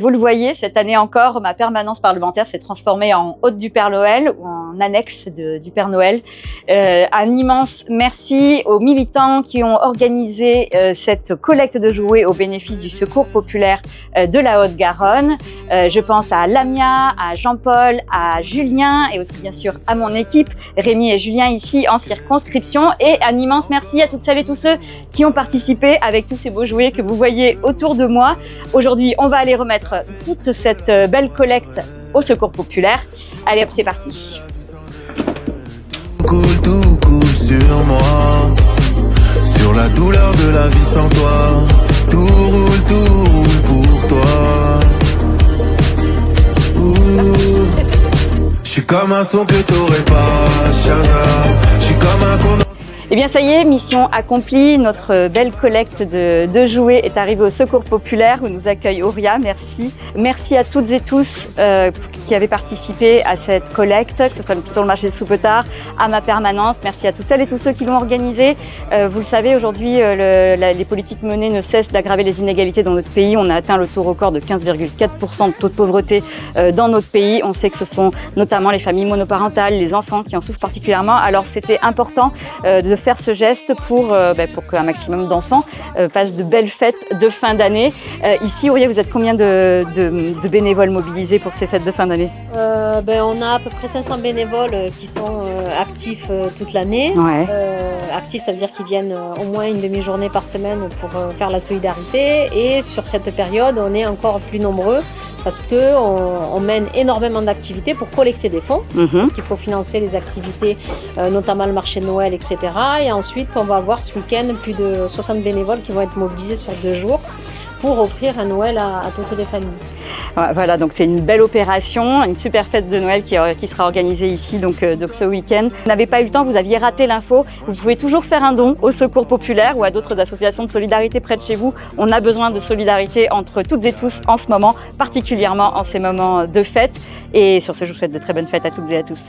vous le voyez, cette année encore, ma permanence parlementaire s'est transformée en hôte du Père Noël ou en annexe du Père Noël. Un immense merci aux militants qui ont organisé cette collecte de jouets au bénéfice du Secours populaire de la Haute-Garonne. Je pense à Lamia, à Jean-Paul, à Julien et aussi bien sûr à mon équipe, Rémi et Julien ici en circonscription. Et un immense merci à toutes celles et tous ceux qui ont participé avec tous ces beaux jouets que vous voyez autour de moi. Aujourd'hui, on va aller remettre toute cette belle collecte au Secours populaire. Allez hop, c'est parti. Tout coule sur moi, sur la douleur de la vie sans toi. Tout roule pour toi. Je suis comme un son que t'aurais pas, Shazam. Je suis comme un condamné. Eh bien ça y est, mission accomplie, notre belle collecte de jouets est arrivée au Secours populaire où nous accueille Auria, merci. Merci à toutes et tous qui avaient participé à cette collecte, que ce soit sur le marché de Soupetard, à ma permanence. Merci à toutes celles et tous ceux qui l'ont organisée. Vous le savez, aujourd'hui, les politiques menées ne cessent d'aggraver les inégalités dans notre pays. On a atteint le taux record de 15,4% de taux de pauvreté dans notre pays. On sait que ce sont notamment les familles monoparentales, les enfants qui en souffrent particulièrement. Alors c'était important de faire ce geste pour qu'un maximum d'enfants passent de belles fêtes de fin d'année. Ici, Auria, vous êtes combien de bénévoles mobilisés pour ces fêtes de fin d'année? On a à peu près 500 bénévoles qui sont actifs toute l'année. Ouais. Actifs, ça veut dire qu'ils viennent au moins une demi-journée par semaine pour faire la solidarité. Et sur cette période, on est encore plus nombreux parce qu'on mène énormément d'activités pour collecter des fonds. Parce qu'il faut financer les activités, notamment le marché de Noël, etc. Et ensuite, on va avoir ce week-end plus de 60 bénévoles qui vont être mobilisés sur 2 jours pour offrir un Noël à toutes les familles. Voilà, donc c'est une belle opération, une super fête de Noël qui sera organisée ici donc ce week-end. Vous n'avez pas eu le temps, vous aviez raté l'info, vous pouvez toujours faire un don au Secours populaire ou à d'autres associations de solidarité près de chez vous. On a besoin de solidarité entre toutes et tous en ce moment, particulièrement en ces moments de fête. Et sur ce, je vous souhaite de très bonnes fêtes à toutes et à tous.